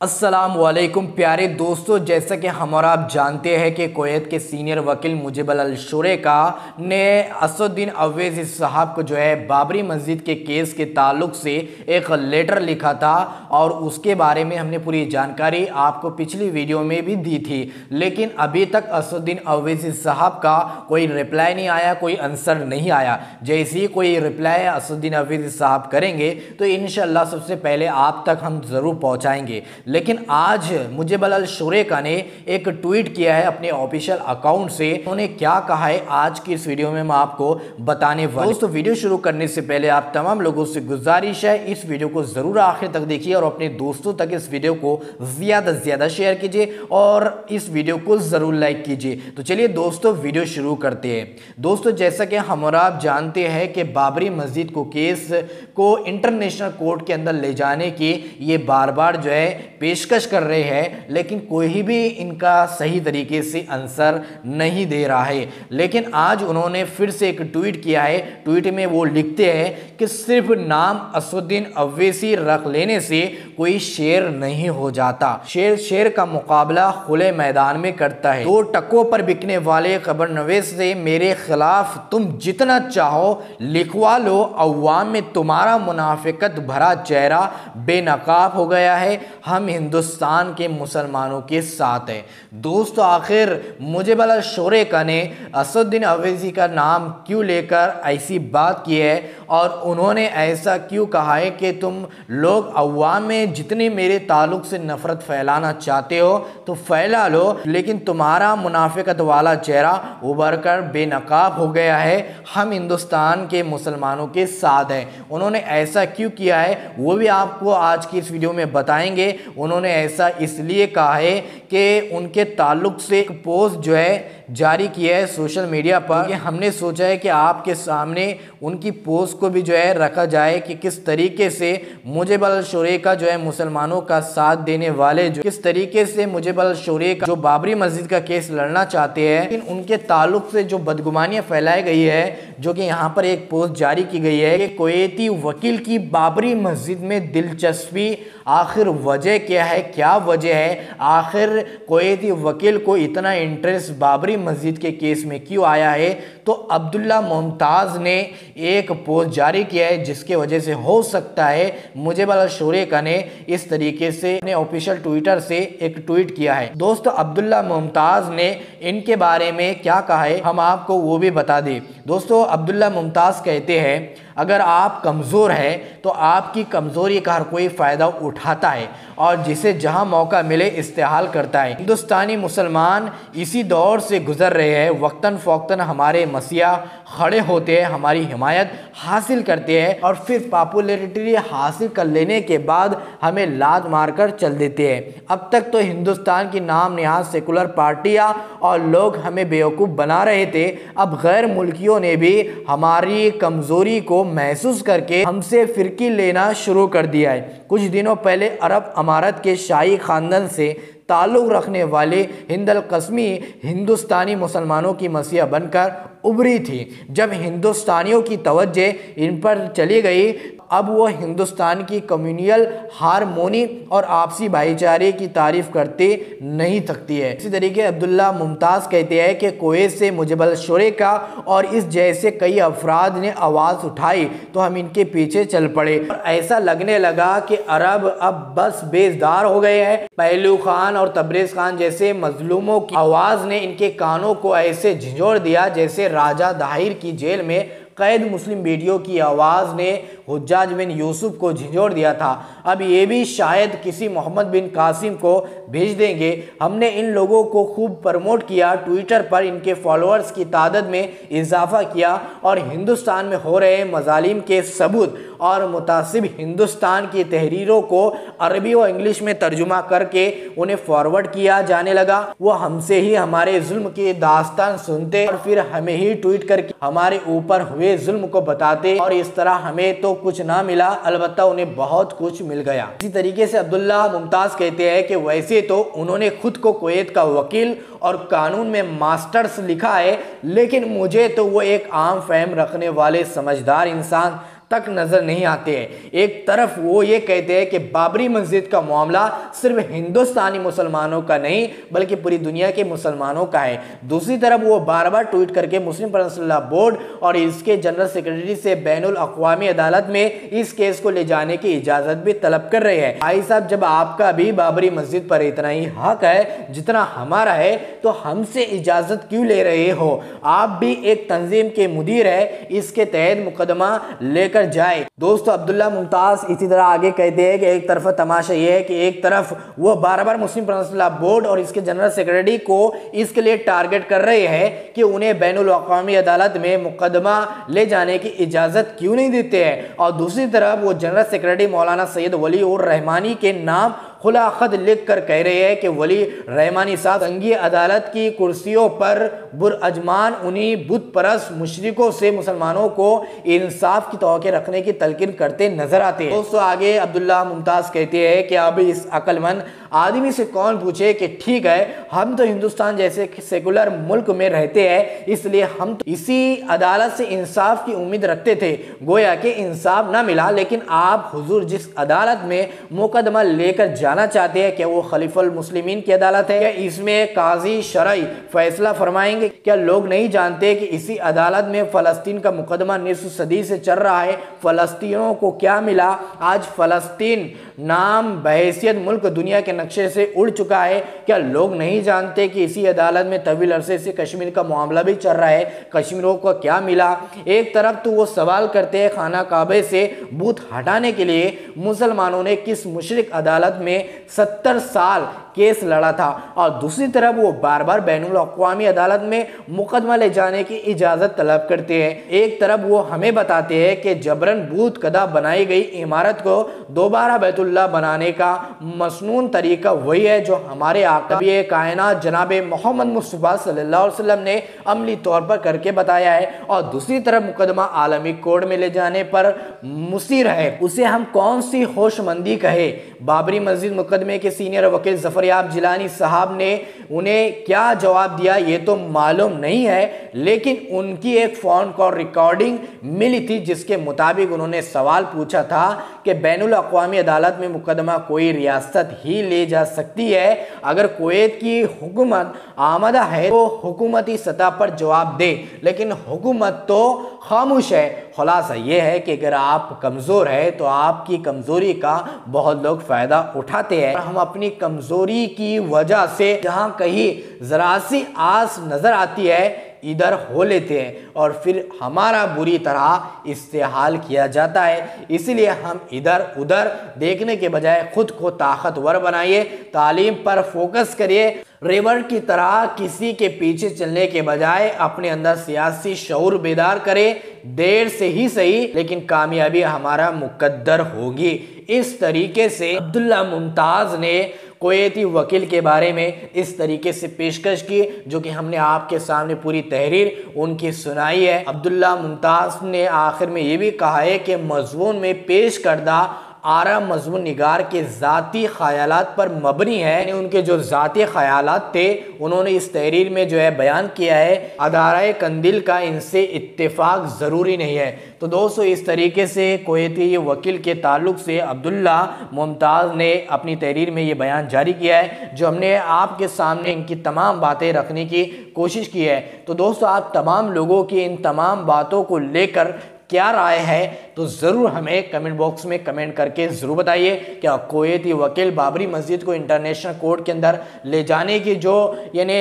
अस्सलामुअलैकुम प्यारे दोस्तों, जैसा कि हम और आप जानते हैं कि कुवैत के सीनियर वकील मुजिबल अल-शुरेका ने असदुद्दीन अवैसी साहब को जो है बाबरी मस्जिद के केस के ताल्लुक से एक लेटर लिखा था और उसके बारे में हमने पूरी जानकारी आपको पिछली वीडियो में भी दी थी। लेकिन अभी तक असदुद्दीन अवैसी साहब का कोई रिप्लाई नहीं आया, कोई आंसर नहीं आया। जैसे ही कोई रिप्लाई असदुद्दीन अवैसी साहब करेंगे तो इंशाअल्लाह सबसे पहले आप तक हम ज़रूर पहुँचाएँगे। लेकिन आज मुजिबल अल-शुरेका ने एक ट्वीट किया है अपने ऑफिशियल अकाउंट से। उन्होंने क्या कहा है आज की इस वीडियो में मैं आपको बताने वाला हूं। दोस्तों, वीडियो शुरू करने से पहले आप तमाम लोगों से गुजारिश है इस वीडियो को ज़रूर आखिर तक देखिए और अपने दोस्तों तक इस वीडियो को ज़्यादा से ज़्यादा शेयर कीजिए और इस वीडियो को ज़रूर लाइक कीजिए। तो चलिए दोस्तों, वीडियो शुरू करते हैं। दोस्तों, जैसा कि हम और आप जानते हैं कि बाबरी मस्जिद को केस को इंटरनेशनल कोर्ट के अंदर ले जाने की ये बार बार जो है पेशकश कर रहे हैं, लेकिन कोई भी इनका सही तरीके से आंसर नहीं दे रहा है। लेकिन आज उन्होंने फिर से एक ट्वीट किया है। ट्वीट में वो लिखते हैं कि सिर्फ नाम असदुद्दीन अवैसी रख लेने से कोई शेर नहीं हो जाता, शेर का मुकाबला खुले मैदान में करता है। दो टकों पर बिकने वाले खबरनवीस से मेरे खिलाफ तुम जितना चाहो लिखवा लो, अवाम में तुम्हारा मुनाफिकत भरा चेहरा बेनकाब हो गया है, हम हिंदुस्तान के मुसलमानों के साथ है। दोस्तों, आखिर मुजिबल अल-शुरेका ने असदुद्दीन अवैसी का नाम क्यों लेकर ऐसी बात की है और उन्होंने ऐसा क्यों कहा है कि तुम लोग अवाम में जितने मेरे ताल्लुक से नफरत फैलाना चाहते हो तो फैला लो, लेकिन तुम्हारा मुनाफिकत वाला चेहरा उभर कर बेनकाब हो गया है, हम हिंदुस्तान के मुसलमानों के साथ हैं। उन्होंने ऐसा क्यों किया है वो भी आपको आज की इस वीडियो में बताएंगे। उन्होंने ऐसा इसलिए कहा है कि उनके ताल्लुक से एक पोस्ट जो है जारी किया है सोशल मीडिया पर कि हमने सोचा है कि आपके सामने उनकी पोस्ट को भी जो है रखा जाए कि किस तरीके से मुजिबल अल-शुरेका जो है मुसलमानों का साथ देने वाले जो किस तरीके से मुजिबल अल-शुरेका जो बाबरी मस्जिद का केस लड़ना चाहते हैं, लेकिन उनके ताल्लुक से जो बदगुमानियां फैलाई गई है, जो कि यहाँ पर एक पोस्ट जारी की गई है कि कुवैती वकील की बाबरी मस्जिद में दिलचस्पी, आखिर वजह क्या है, क्या वजह है, आखिर कुवैती वकील को इतना इंटरेस्ट बाबरी मस्जिद के केस में क्यों आया है। तो अब्दुल्ला मुमताज़ ने एक पोस्ट जारी किया है जिसके वजह से हो सकता है मुजिबल अल-शुरेका ने इस तरीके से अपने ऑफिशियल ट्विटर से एक ट्वीट किया है। दोस्तों, अब्दुल्ला मुमताज़ ने इनके बारे में क्या कहा है हम आपको वो भी बता दें। दोस्तों, अब्दुल्ला मुमताज़ कहते हैं अगर आप कमज़ोर हैं तो आपकी कमज़ोरी का हर कोई फ़ायदा उठाता है और जिसे जहां मौका मिले इस्तेमाल करता है। हिंदुस्तानी मुसलमान इसी दौर से गुजर रहे हैं, वक्तन फ़ौक्तन हमारे मसीहा खड़े होते हैं, हमारी हिमायत हासिल करते हैं और फिर पॉपुलैरिटी हासिल कर लेने के बाद हमें लात मारकर चल देते हैं। अब तक तो हिंदुस्तान की नाम नहाद सेकुलर पार्टियाँ और लोग हमें बेवकूफ़ बना रहे थे, अब गैर मुल्कियों ने भी हमारी कमज़ोरी को महसूस करके हमसे फिरकी लेना शुरू कर दिया है। कुछ दिनों पहले अरब अमारत के शाही खानदान से ताल्लुक़ रखने वाले हिंद अल-क़स्मी हिंदुस्तानी मुसलमानों की मसीहा बनकर उभरी थी। जब हिंदुस्तानियों की तवज्जो इन पर चली गई, अब वो हिंदुस्तान की कम्युनल हारमोनी और आपसी भाईचारे की तारीफ़ करते नहीं थकती है। इसी तरीके अब्दुल्ला मुमताज़ कहते हैं कि कुवैत से मुजिबल अल-शुरेका और इस जैसे कई अफराद ने आवाज़ उठाई तो हम इनके पीछे चल पड़े और ऐसा लगने लगा कि अरब अब बस बेजदार हो गए हैं। पहलू खान और तबरेज़ खान जैसे मजलूमों की आवाज़ ने इनके कानों को ऐसे झिंझोड़ दिया जैसे राजा दाहिर की जेल में कैद मुस्लिम वीडियो की आवाज़ ने हुज्जाज बिन यूसुफ को झिंझोड़ दिया था। अब ये भी शायद किसी मोहम्मद बिन कासिम को भेज देंगे। हमने इन लोगों को खूब प्रमोट किया, ट्विटर पर इनके फॉलोअर्स की तादाद में इजाफा किया और हिंदुस्तान में हो रहे मजालिम के सबूत और मुतासिब हिंदुस्तान की तहरीरों को अरबी व इंग्लिश में तर्जुमा करके उन्हें फॉरवर्ड किया जाने लगा। वो हमसे ही हमारे जुल्म की दास्तान सुनते और फिर हमें ही ट्वीट करके हमारे ऊपर हुए जुल्म को बताते और इस तरह हमें तो कुछ ना मिला, अलबत्ता उन्हें बहुत कुछ मिल गया। इसी तरीके से अब्दुल्ला मुमताज़ कहते हैं कि वैसे तो उन्होंने खुद को कुवैत का वकील और कानून में मास्टर्स लिखा है, लेकिन मुझे तो वो एक आम फहम रखने वाले समझदार इंसान तक नजर नहीं आते हैं। एक तरफ वो ये कहते हैं कि बाबरी मस्जिद का मामला सिर्फ हिंदुस्तानी मुसलमानों का नहीं बल्कि पूरी दुनिया के मुसलमानों का है। दूसरी तरफ वो बार बार ट्वीट करके मुस्लिम पर्सनल बोर्ड और इसके जनरल सेक्रेटरी से बैनुल अक़वामी अदालत में इस केस को ले जाने की इजाजत भी तलब कर रहे हैं। भाई साहब, जब आपका भी बाबरी मस्जिद पर इतना ही हक है जितना हमारा है तो हमसे इजाजत क्यों ले रहे हो? आप भी एक तंजीम के मुदीर है, इसके तहत मुकदमा लेकर जाए। दोस्तों, अब्दुल्ला मुमताज इसी तरह आगे कहते हैं कि एक तरफ तमाशा यह है कि एक तरफ वो बार बार मुस्लिम पर्सनल बोर्ड और इसके जनरल सेक्रेटरी को इसके लिए टारगेट कर रहे हैं कि उन्हें बैनुल अक़वामी अदालत में मुकदमा ले जाने की इजाजत क्यों नहीं देते हैं, और दूसरी तरफ वो जनरल सेक्रेटरी मौलाना सैयद वली उर रहमानी के नाम खुला खत लिख कर कह रहे हैं कि वली रहमानी साहब संघीय अदालत की कुर्सियों पर बुरअजमान उन्हीं बुत परस्त मुशरिकों से मुसलमानों को इंसाफ की तवक्को रखने की तलकीन करते नजर आते हैं। दोस्तों, आगे अब्दुल्ला मुमताज कहते हैं कि अब इस अक्लमंद आदमी से कौन पूछे कि ठीक है, हम तो हिंदुस्तान जैसे सेकुलर मुल्क में रहते हैं, इसलिए हम तो इसी अदालत से इंसाफ की उम्मीद रखते थे। गोया कि इंसाफ ना मिला, लेकिन आप हुजूर जिस अदालत में मुकदमा लेकर जाना चाहते हैं, क्या वो खलीफुल मुस्लिमीन की अदालत है? क्या इसमें काजी शरई फैसला फरमाएंगे? क्या लोग नहीं जानते कि इसी अदालत में फ़लस्तीन का मुकदमा निस्फ सदी से चल रहा है? फ़लस्तीनियों को क्या मिला? आज फ़लस्तीन नाम बहैसियत मुल्क दुनिया के नक्शे से उड़ चुका है। क्या लोग नहीं जानते कि इसी अदालत में तवील अरसे से कश्मीर का मामला भी चल रहा है? कश्मीरों को क्या मिला? एक तरफ तो वो सवाल करते हैं खाना काबे से बूत हटाने के लिए मुसलमानों ने किस मुशरिक अदालत में 70 साल केस लड़ा था, और दूसरी तरफ वो बार बार बैनुल अक़वामी अदालत में मुकदमा ले जाने की इजाज़त तलब करते हैं। एक तरफ वो हमें बताते हैं कि जबरन बूत कदा बनाई गई इमारत को दोबारा बैतुल्लाह बनाने का मसनून तरीका वही है जो हमारे आका कायनात जनाब मोहम्मद मुस्तफ़ा सल्लल्लाहु अलैहि वसल्लम ने अमली तौर पर करके बताया है, और दूसरी तरफ मुकदमा आलमी कोर्ट में ले जाने पर मुसीर है। उसे हम कौन सी होशमंदी कहे? बाबरी मस्जिद मुकदमे के सीनियर वकील ज़फ़रयाब जिलानी साहब ने उन्हें क्या जवाब दिया ये तो मालूम नहीं है, लेकिन उनकी एक फ़ोन कॉल रिकॉर्डिंग मिली थी जिसके मुताबिक उन्होंने सवाल पूछा था कि बैनुल अक़वामी अदालत में मुकदमा कोई रियासत ही ले जा सकती है? अगर कुवैत की हुकूमत आमदा है तो हुकूमती सतह पर जवाब दे, लेकिन हुकूमत तो खामोश है। खुलासा ये है कि अगर आप कमज़ोर है तो आपकी कमज़ोरी का बहुत लोग फ़ायदा उठाते हैं। हम अपनी कमज़ोरी की वजह से जहाँ कहीं ज़रा सी आस नज़र आती है इधर हो लेते हैं, और फिर हमारा बुरी तरह इस्तेहाल किया जाता है। इसलिए हम इधर उधर देखने के बजाय खुद को ताकतवर बनाइए, तालीम पर फोकस करिए, रेवर की तरह किसी के पीछे चलने के बजाय अपने अंदर सियासी शऊर बेदार करें। देर से ही सही, लेकिन कामयाबी हमारा मुकद्दर होगी। इस तरीके से अब्दुल्ला मुमताज़ ने कुवैती वकील के बारे में इस तरीके से पेशकश की, जो कि हमने आपके सामने पूरी तहरीर उनकी सुनाई है। अब्दुल्ला मुमताज़ ने आखिर में ये भी कहा है कि मज़मून में पेश करदा आरा मज़मून निगार के ज़ाती ख़यालात पर मबनी है, यानी उनके जो ज़ाती ख़यालात थे उन्होंने इस तहरीर में जो है बयान किया है। अदाराए कंदिल का इनसे इत्तेफाक ज़रूरी नहीं है। तो दोस्तों, इस तरीके से कुवैती वकील के ताल्लुक़ से अब्दुल्ला मुमताज़ ने अपनी तहरीर में ये बयान जारी किया है, जो हमने आपके सामने इनकी तमाम बातें रखने की कोशिश की है। तो दोस्तों, आप तमाम लोगों की इन तमाम बातों को लेकर क्या राय है तो ज़रूर हमें कमेंट बॉक्स में कमेंट करके ज़रूर बताइए। क्या कुवैती वकील बाबरी मस्जिद को इंटरनेशनल कोर्ट के अंदर ले जाने की जो यानी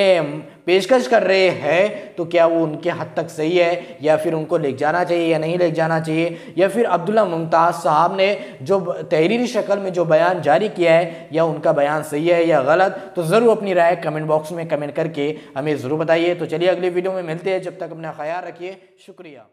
पेशकश कर रहे हैं, तो क्या वो उनके हद तक सही है, या फिर उनको ले जाना चाहिए या नहीं ले जाना चाहिए, या फिर अब्दुल्ला मुमताज़ साहब ने जो तहरीरी शक्ल में जो बयान जारी किया है या उनका बयान सही है या गलत? तो ज़रूर अपनी राय कमेंट बॉक्स में कमेंट करके हमें ज़रूर बताइए। तो चलिए अगली वीडियो में मिलते हैं, जब तक अपना ख्याल रखिए। शुक्रिया।